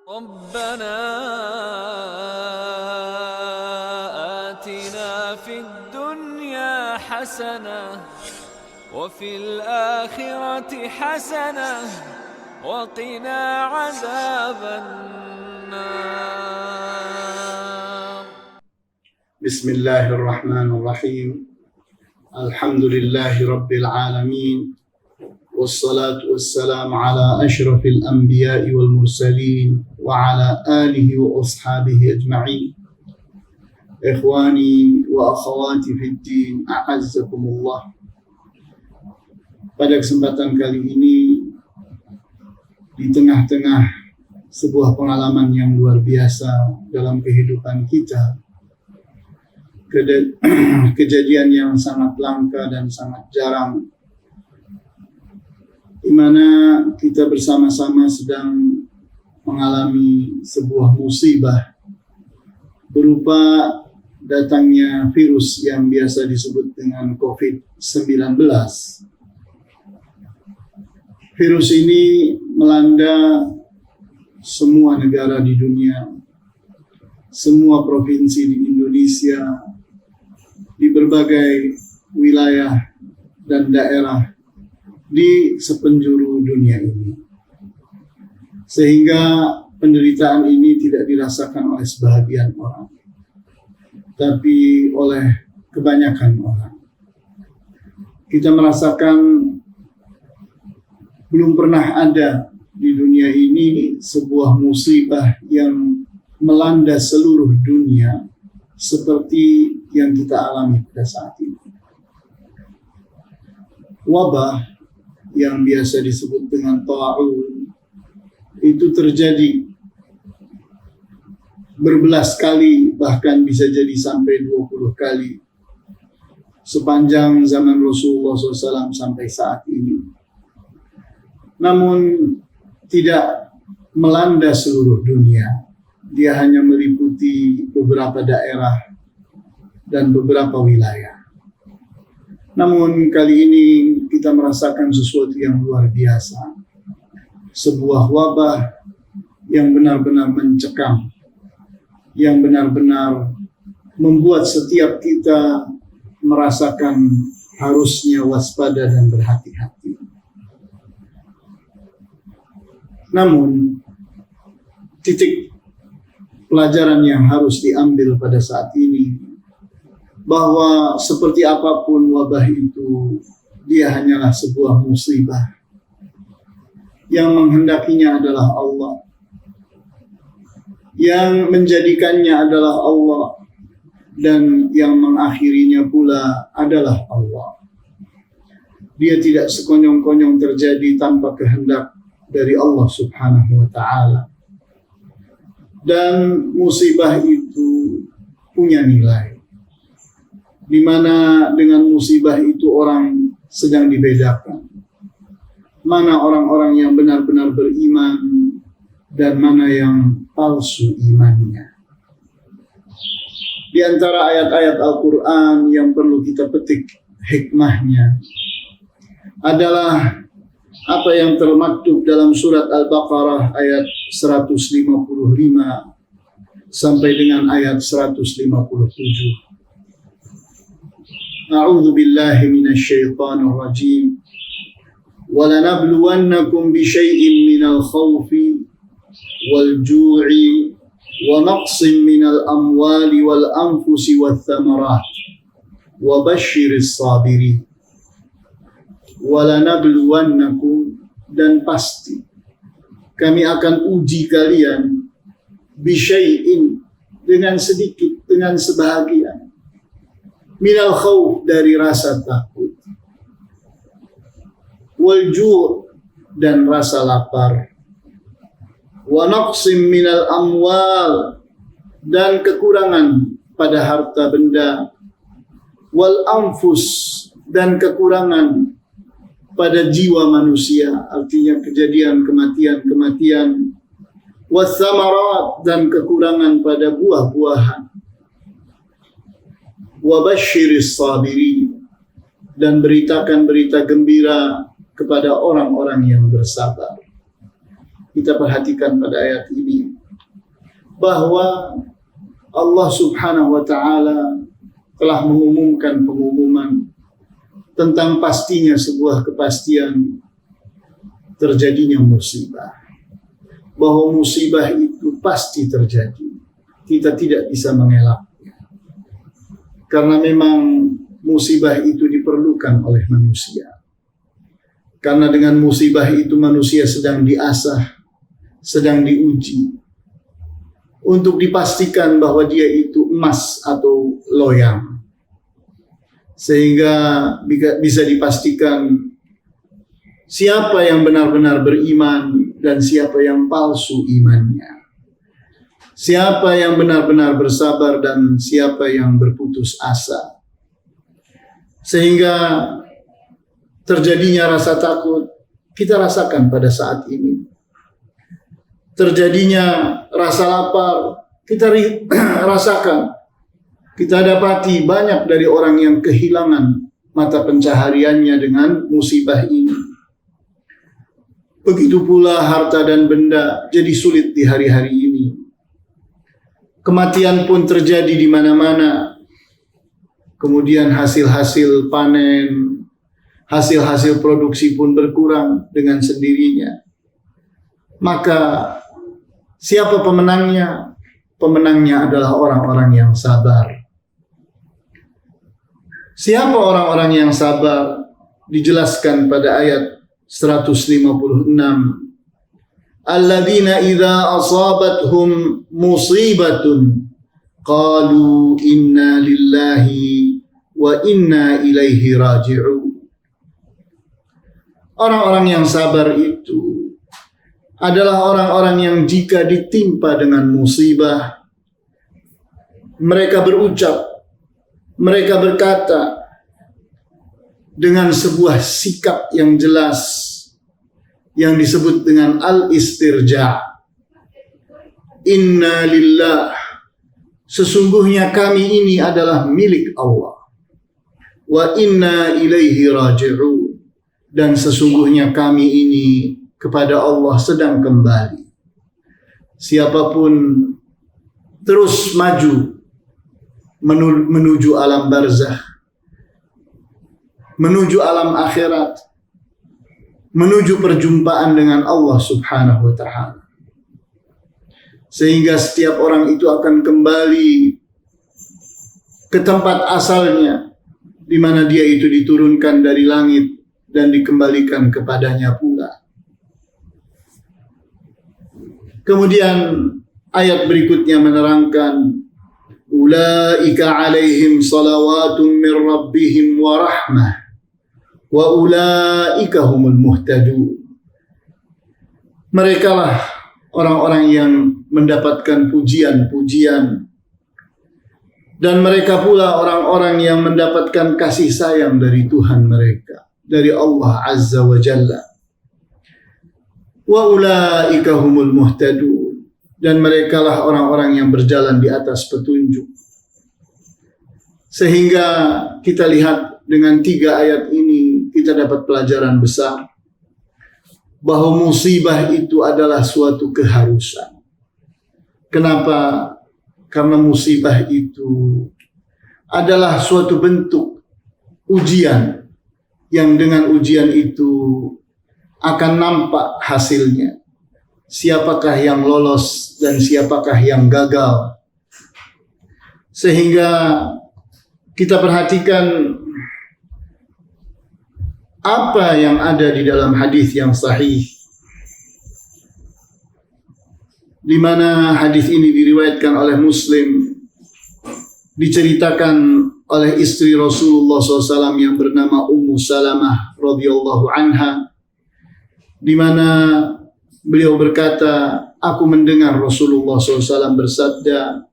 ربنا آتنا في الدنيا حسنة وفي الآخرة حسنة وقنا عذاب النار. بسم الله الرحمن الرحيم. الحمد لله رب العالمين، والصلاة والسلام على أشرف الأنبياء والمرسلين وعلى آله وأصحابه أجمعين. إخواني وأخواتي في الدين، أعزكم الله. Pada kesempatan kali ini, di tengah-tengah sebuah pengalaman yang luar biasa dalam kehidupan kita, kejadian yang sangat langka dan sangat jarang, di mana kita bersama-sama sedang mengalami sebuah musibah berupa datangnya virus yang biasa disebut dengan COVID-19. Virus ini melanda semua negara di dunia, semua provinsi di Indonesia, di berbagai wilayah dan daerah di sepenjuru dunia ini. Sehingga penderitaan ini tidak dirasakan oleh sebahagian orang, tapi oleh kebanyakan orang. Kita merasakan belum pernah ada di dunia ini sebuah musibah yang melanda seluruh dunia seperti yang kita alami pada saat ini. Wabah yang biasa disebut dengan ta'un itu terjadi berbelas kali, bahkan bisa jadi sampai 20 kali sepanjang zaman Rasulullah SAW sampai saat ini. Namun tidak melanda seluruh dunia. Dia hanya meliputi beberapa daerah dan beberapa wilayah. Namun kali ini kita merasakan sesuatu yang luar biasa. Sebuah wabah yang benar-benar mencekam, yang benar-benar membuat setiap kita merasakan harusnya waspada dan berhati-hati. Namun, titik pelajaran yang harus diambil pada saat ini, bahwa seperti apapun wabah itu, dia hanyalah sebuah musibah. Yang menghendakinya adalah Allah. Yang menjadikannya adalah Allah. Dan yang mengakhirinya pula adalah Allah. Dia tidak sekonyong-konyong terjadi tanpa kehendak dari Allah Subhanahu wa ta'ala. Dan musibah itu punya nilai, di mana dengan musibah itu orang sedang dibedakan. Mana orang-orang yang benar-benar beriman dan mana yang palsu imannya. Di antara ayat-ayat Al-Quran yang perlu kita petik hikmahnya adalah apa yang termaktub dalam surat Al-Baqarah ayat 155 sampai dengan ayat 157. A'udzu billahi minasyaitonir rajim. Wa lanabluwannakum bisyai'in minal khawfi wal ju'i wa naqsin minal amwali wal anfusi wath thamarat wa basyiris sabirin. Walanabluwannakum, dan pasti kami akan uji kalian bisyai'in, dengan sedikit, dengan sebahagian, minal khawf, dari rasa takut, wal ju', dan rasa lapar, wa naqsim minal amwal, dan kekurangan pada harta benda, wal anfus, dan kekurangan pada jiwa manusia, artinya kejadian kematian, wathamarat, dan kekurangan pada buah-buahan, wabasyiris sabirin, dan beritakan berita gembira kepada orang-orang yang bersabar. Kita perhatikan pada ayat ini bahwa Allah Subhanahu wa ta'ala telah mengumumkan pengumuman tentang pastinya sebuah kepastian terjadinya musibah. Bahwa musibah itu pasti terjadi. Kita tidak bisa mengelaknya. Karena memang musibah itu diperlukan oleh manusia. Karena dengan musibah itu manusia sedang diasah, sedang diuji. Untuk dipastikan bahwa dia itu emas atau loyang. Sehingga bisa dipastikan siapa yang benar-benar beriman dan siapa yang palsu imannya. Siapa yang benar-benar bersabar dan siapa yang berputus asa. Sehingga terjadinya rasa takut kita rasakan pada saat ini. Terjadinya rasa lapar kita rasakan. Kita dapati banyak dari orang yang kehilangan mata pencahariannya dengan musibah ini. Begitu pula harta dan benda jadi sulit di hari-hari ini. Kematian pun terjadi di mana-mana. Kemudian hasil-hasil panen, hasil-hasil produksi pun berkurang dengan sendirinya. Maka siapa pemenangnya? Pemenangnya adalah orang-orang yang sabar. Siapa orang-orang yang sabar? Dijelaskan pada ayat 156. Alladzina idza asabathum musibatun qalu inna lillahi wa inna ilaihi raji'un. Orang-orang yang sabar itu adalah orang-orang yang jika ditimpa dengan musibah, mereka berucap, mereka berkata dengan sebuah sikap yang jelas yang disebut dengan al-istirja. Inna lillah, sesungguhnya kami ini adalah milik Allah. Wa inna ilaihi raji'un, dan sesungguhnya kami ini kepada Allah sedang kembali. Siapapun terus maju menuju alam barzakh, menuju alam akhirat, menuju perjumpaan dengan Allah Subhanahu wa ta'ala. Sehingga setiap orang itu akan kembali ke tempat asalnya, di mana dia itu diturunkan dari langit dan dikembalikan kepadanya pula. Kemudian ayat berikutnya menerangkan, ulaika alaihim salawatun min rabbihim wa rahmah wa ulaika humul muhtadun. Mereka lah orang-orang yang mendapatkan pujian-pujian, dan mereka pula orang-orang yang mendapatkan kasih sayang dari Tuhan mereka, dari Allah Azza wa Jalla. Wa ulaika humul muhtadun, dan mereka lah orang-orang yang berjalan di atas petunjuk. Sehingga kita lihat dengan 3 ayat ini kita dapat pelajaran besar bahwa musibah itu adalah suatu keharusan. Kenapa? Karena musibah itu adalah suatu bentuk ujian yang dengan ujian itu akan nampak hasilnya. Siapakah yang lolos dan siapakah yang gagal. Sehingga kita perhatikan apa yang ada di dalam hadis yang sahih, di mana hadis ini diriwayatkan oleh Muslim, diceritakan oleh istri Rasulullah SAW yang bernama Ummu Salamah radhiyallahu anha, di mana beliau berkata, aku mendengar Rasulullah SAW bersabda,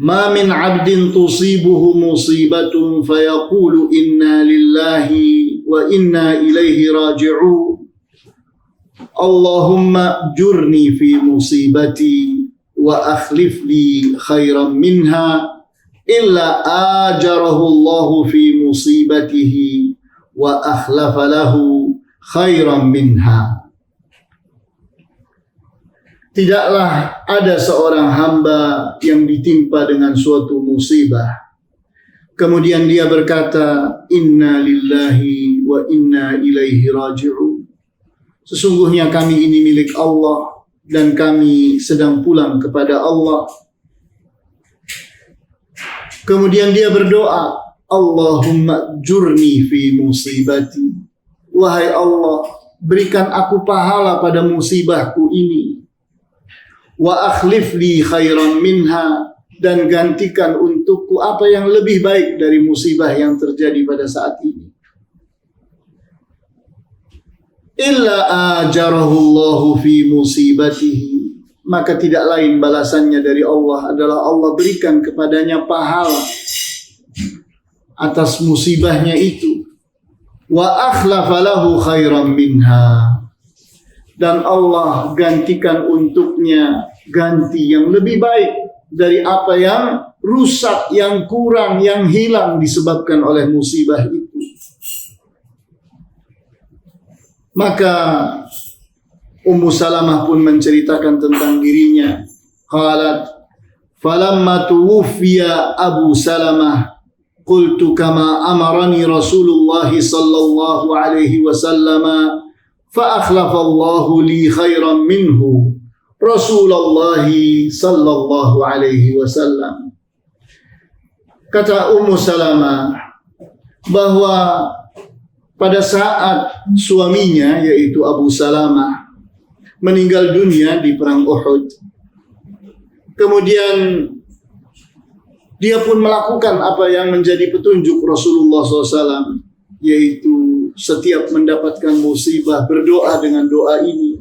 ma min abdin tusibuhu musibatun fayaqulu inna lillahi wa inna ilaihi raji'un. Allahumma jurni fi musibati wa akhlif li khairan minha illa ajarahu Allahu fi musibatihi wa akhlafa lahu khairan minha. tidaklah ada seorang hamba yang ditimpa dengan suatu musibah, kemudian dia berkata, Inna lillahi wa inna ilaihi raji'un. Sesungguhnya kami ini milik Allah dan kami sedang pulang kepada Allah. Kemudian dia berdoa, Allahumma jurni fi musibati. Wahai Allah, berikan aku pahala pada musibahku ini. Wa akhlif li khairan minha, dan gantikan untukku apa yang lebih baik dari musibah yang terjadi pada saat ini. Illa ajarahu Allahu fi musibatihi, maka tidak lain balasannya dari Allah adalah Allah berikan kepadanya pahala atas musibahnya itu. Wa akhlafa lahu khairan minha, dan Allah gantikan untuknya ganti yang lebih baik dari apa yang rusak, yang kurang, yang hilang disebabkan oleh musibah itu. Maka Ummu Salamah pun menceritakan tentang dirinya. Qalat, falamma tuwfiya Abu Salamah qultu kama amarani Rasulullah sallallahu alaihi wasallam fa akhlafa Allahu li khairan minhu Rasulullah sallallahu alaihi wasallam. Kata Ummu Salamah bahwa pada saat suaminya, yaitu Abu Salamah, meninggal dunia di perang Uhud, kemudian dia pun melakukan apa yang menjadi petunjuk Rasulullah SAW, yaitu setiap mendapatkan musibah berdoa dengan doa ini.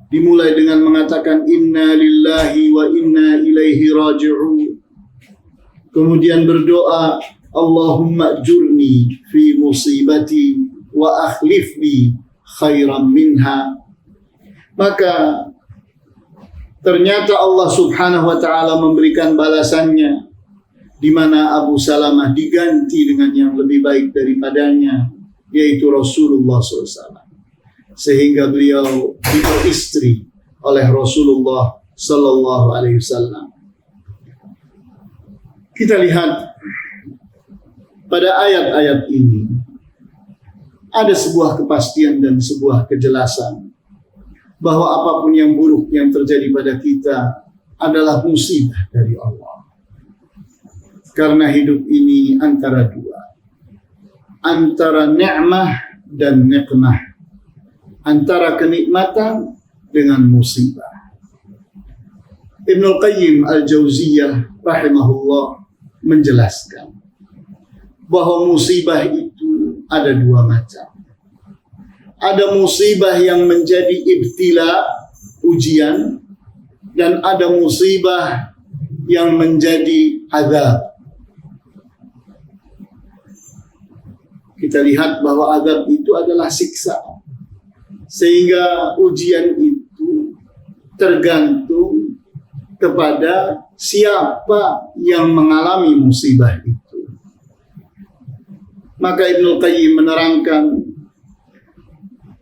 Dimulai dengan mengatakan Inna lillahi wa inna ilaihi raji'un. Kemudian berdoa Allahumma jurni fi musibati wa akhlif li khairan minha. Maka ternyata Allah Subhanahu wa taala memberikan balasannya, di mana Abu Salamah diganti dengan yang lebih baik daripadanya, yaitu Rasulullah SAW. Sehingga beliau diperistri oleh Rasulullah sallallahu alaihi wasallam. Kita lihat pada ayat-ayat ini ada sebuah kepastian dan sebuah kejelasan bahwa apapun yang buruk yang terjadi pada kita adalah musibah dari Allah. Karena hidup ini antara dua, antara ni'mah dan niqmah, antara kenikmatan dengan musibah. Ibnul Qayyim Al-Jauziyah rahimahullah menjelaskan bahwa musibah itu ada dua macam. Ada musibah yang menjadi ibtila, ujian, dan ada musibah yang menjadi azab. Kita lihat bahwa azab itu adalah siksa. Sehingga ujian itu tergantung kepada siapa yang mengalami musibah itu. Maka Ibnul Qayyim menerangkan,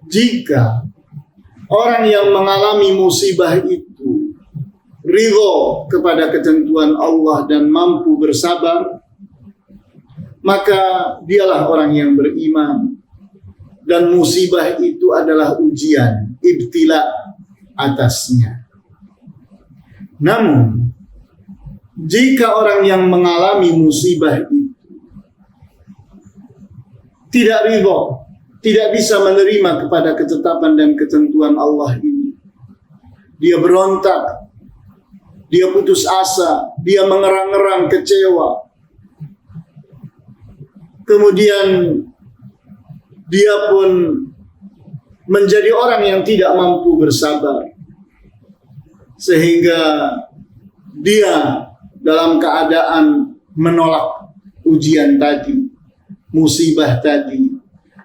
jika orang yang mengalami musibah itu ridho kepada ketentuan Allah dan mampu bersabar, maka dialah orang yang beriman. Dan musibah itu adalah ujian, ibtila atasnya. Namun, jika orang yang mengalami musibah itu tidak ridho, tidak bisa menerima kepada ketetapan dan ketentuan Allah ini, dia berontak, dia putus asa, dia mengerang-erang, kecewa, kemudian dia pun menjadi orang yang tidak mampu bersabar, sehingga dia dalam keadaan menolak ujian tadi, musibah tadi.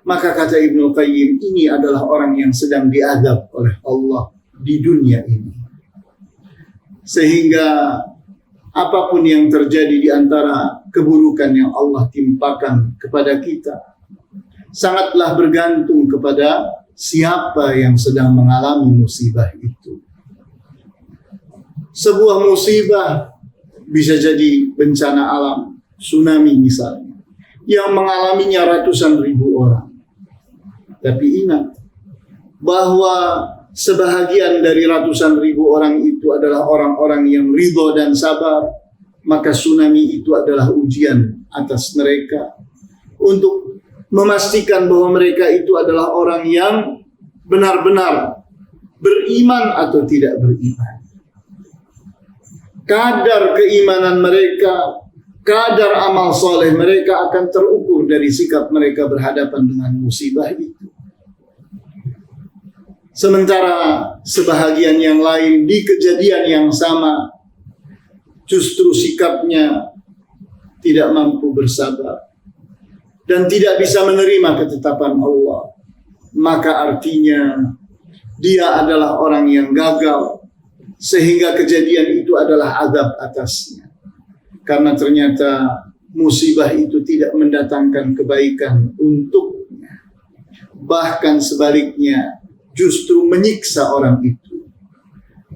Maka kata Ibnu Qayyim, ini adalah orang yang sedang diazab oleh Allah di dunia ini. Sehingga apapun yang terjadi di antara keburukan yang Allah timpakan kepada kita, sangatlah bergantung kepada siapa yang sedang mengalami musibah itu. sebuah musibah, bisa jadi bencana alam, tsunami misalnya, yang mengalaminya ratusan ribu orang. Tapi ingat bahwa sebahagian dari ratusan ribu orang itu adalah orang-orang yang ridho dan sabar, maka tsunami itu adalah ujian atas mereka untuk memastikan bahwa mereka itu adalah orang yang benar-benar beriman atau tidak beriman. Kadar keimanan mereka, kadar amal soleh mereka akan terukur dari sikap mereka berhadapan dengan musibah itu. Sementara sebahagian yang lain di kejadian yang sama justru sikapnya tidak mampu bersabar dan tidak bisa menerima ketetapan Allah, maka artinya dia adalah orang yang gagal, sehingga kejadian itu adalah azab atasnya. Karena ternyata musibah itu tidak mendatangkan kebaikan untuknya, bahkan sebaliknya justru menyiksa orang itu.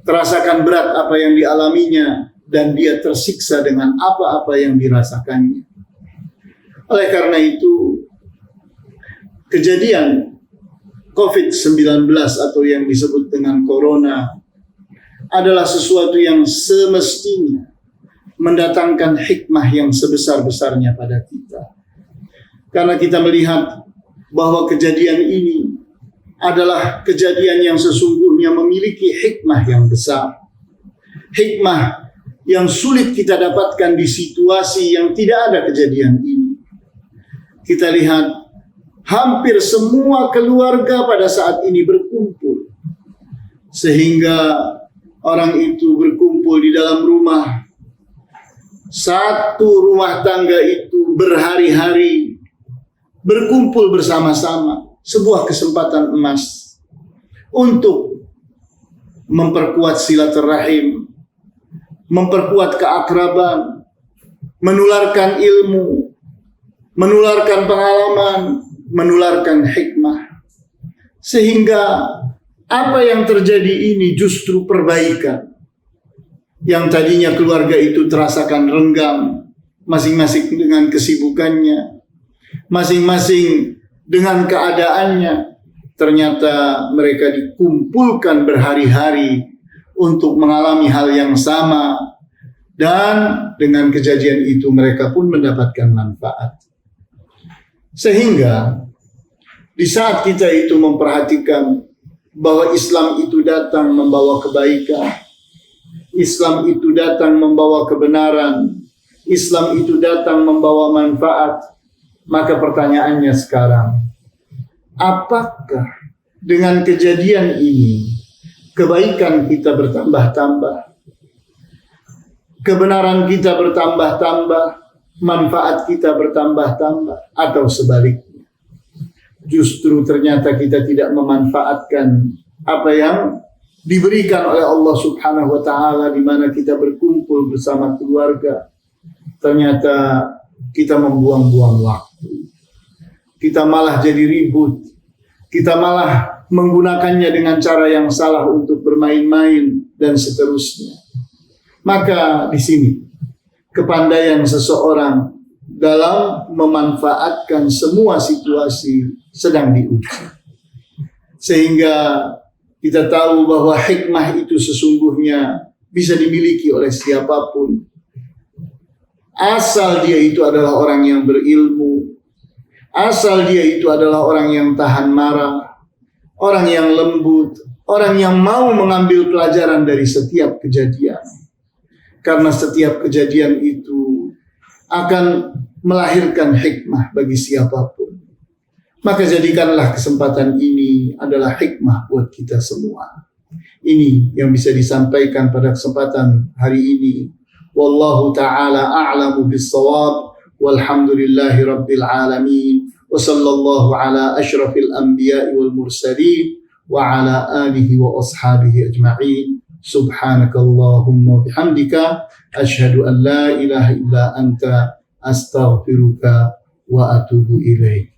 Terasakan berat apa yang dialaminya dan dia tersiksa dengan apa-apa yang dirasakannya. Oleh karena itu, kejadian COVID-19 atau yang disebut dengan corona adalah sesuatu yang semestinya mendatangkan hikmah yang sebesar-besarnya pada kita. Karena kita melihat bahwa kejadian ini adalah kejadian yang sesungguhnya memiliki hikmah yang besar. Hikmah yang sulit kita dapatkan di situasi yang tidak ada kejadian ini. Kita lihat hampir semua keluarga pada saat ini berkumpul. Sehingga orang itu berkumpul di dalam rumah. Satu rumah tangga itu berhari-hari berkumpul bersama-sama. Sebuah kesempatan emas untuk memperkuat silaturahim, memperkuat keakraban, menularkan ilmu, menularkan pengalaman, menularkan hikmah. Sehingga apa yang terjadi ini justru perbaikan. Yang tadinya keluarga itu terasakan renggang, masing-masing dengan kesibukannya, masing-masing dengan keadaannya, ternyata mereka dikumpulkan berhari-hari untuk mengalami hal yang sama, dan dengan kejadian itu mereka pun mendapatkan manfaat. Sehingga di saat kita itu memperhatikan bahwa Islam itu datang membawa kebaikan, Islam itu datang membawa kebenaran, Islam itu datang membawa manfaat, maka pertanyaannya sekarang, apakah dengan kejadian ini kebaikan kita bertambah-tambah, kebenaran kita bertambah-tambah, manfaat kita bertambah-tambah, atau sebaliknya? Justru ternyata kita tidak memanfaatkan apa yang diberikan oleh Allah Subhanahu wa taala, di mana kita berkumpul bersama keluarga. Ternyata kita membuang-buang waktu. Kita malah jadi ribut. Kita malah menggunakannya dengan cara yang salah untuk bermain-main dan seterusnya. Maka di sini kepandaian seseorang dalam memanfaatkan semua situasi sedang diuji. Sehingga kita tahu bahwa hikmah itu sesungguhnya bisa dimiliki oleh siapapun, asal dia itu adalah orang yang berilmu, asal dia itu adalah orang yang tahan marah, orang yang lembut, orang yang mau mengambil pelajaran dari setiap kejadian. Karena setiap kejadian itu akan melahirkan hikmah bagi siapapun. Maka jadikanlah kesempatan ini adalah hikmah buat kita semua. Ini yang bisa disampaikan pada kesempatan hari ini. Wallahu ta'ala a'lamu bis-shawab. Walhamdulillahi rabbil alamin. Wa sallallahu ala asyrafil anbiya'i wal mursalin. Wa ala alihi wa ashabihi ajma'in. Subhanakallahumma bihamdika. Ashhadu an la ilaha illa anta astaghfiruka wa atubu ilaik.